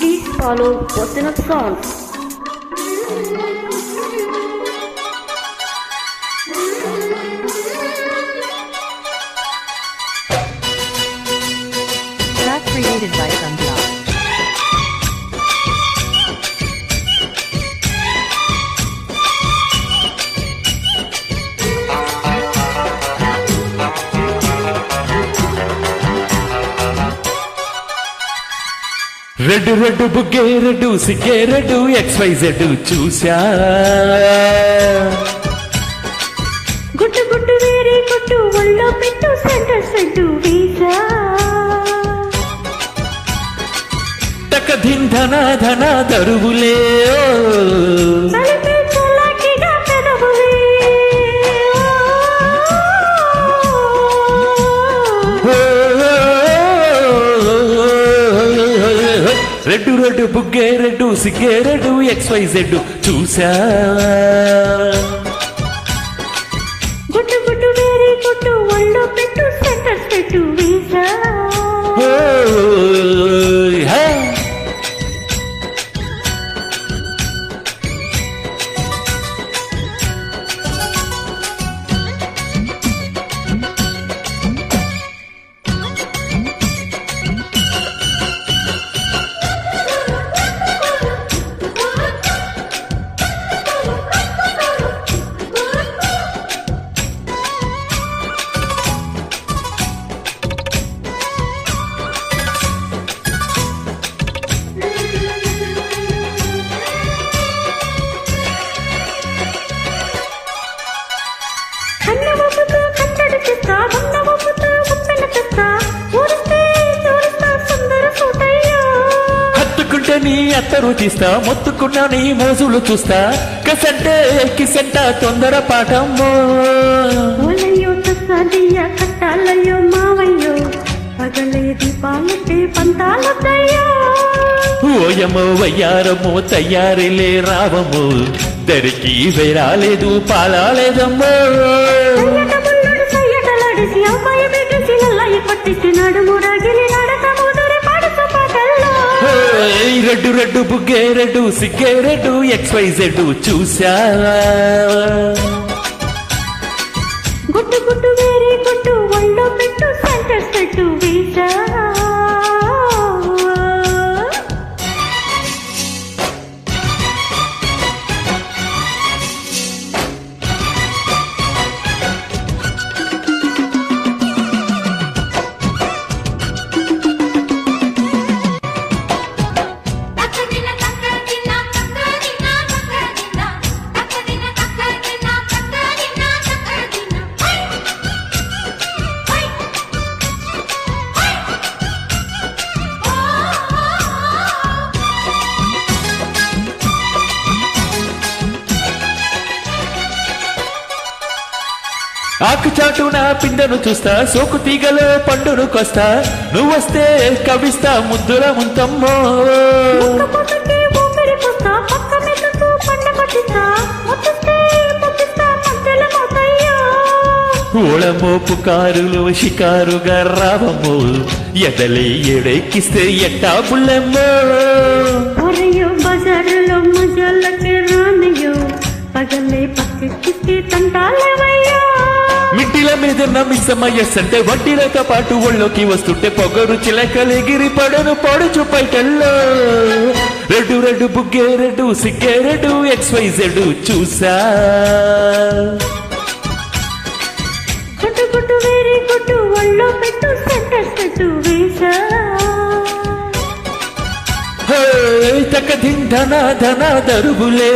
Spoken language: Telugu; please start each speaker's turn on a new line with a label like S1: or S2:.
S1: Please follow Vasanth songs.
S2: Track created by Sandhya.
S3: Red red బుగ్గే రెడ్డు సిగ్గే రెడ్డు XYZ చూసా
S1: గుట్టు గుట్టు వేరే గుట్టు ఒళ్ళో పెట్టు సెంటర్ సెంటు వీసా
S3: తక ధిన్ ధన ధన దరువులే
S1: నలిపే చలాకిగా పెదవులే
S3: రెడ్డు రెడ్డు బుగ్గే రెడ్డు సిగ్గే రెడ్డు XYZ చూసా
S1: గుట్టు గుట్టు వేరే గుట్టు ఒళ్ళో పెట్టు సెంటర్ సెంటు వీసా
S3: హత్తుకుంటే నీ అత్తరు తీస్తా మొత్తుకున్నా నీ మోజులు చూస్తా కసంటే కిసంట తొందర పాఠమ్మో
S1: కట్టాలయ్యో మావయ్యో పగలే దీపాలకే పంతాలయ్యో
S3: ఓయమో వయ్యారమో తయారీలే రావము దరికి వేరాలేదు పాలాలేదమ్మో రెడ్డు రెడ్డు బుగ్గే రెడ్డు సిగ్గే రెడ్డు XYZ చూసా
S1: గుట్టు గుట్టు వేరే గుట్టు ఒళ్ళో పెట్టు సెంటర్ సెట్టు వీసా
S3: ఆకు చాటున పిందెను చూస్తా సోకు తీగలో పండును కొస్తా నువ్వొస్తే కవిస్తా ముద్దుల ముంతమ్మో ఓళమో పుకారులు షికారుగా రావమ్మో ఎదలే ఎడెక్కిస్తే ఎట్టా పుల్లెమ్మో
S1: బజారులో మజాలకే రానయ్యో పగలే పక్కెక్కిస్తే తంటాలవయ్యో
S3: మిట్టిల మీద నమ్మిసమయ్యస్సంటే వడ్డీలతో పాటు ఒళ్ళోకి వస్తుంటే పొగరు చిలకలెగిరి పడను పడుచు పైటల్లో రెడ్డు రెడ్డు బుగ్గే రెడ్డు సిగ్గే రెడ్డు XYZ చూసా
S1: గుట్టు గుట్టు వేరే గుట్టు ఒళ్ళో పెట్టు సెంటర్ సెట్టు వీసా
S3: తక ధిన్ ధన ధన దరువులే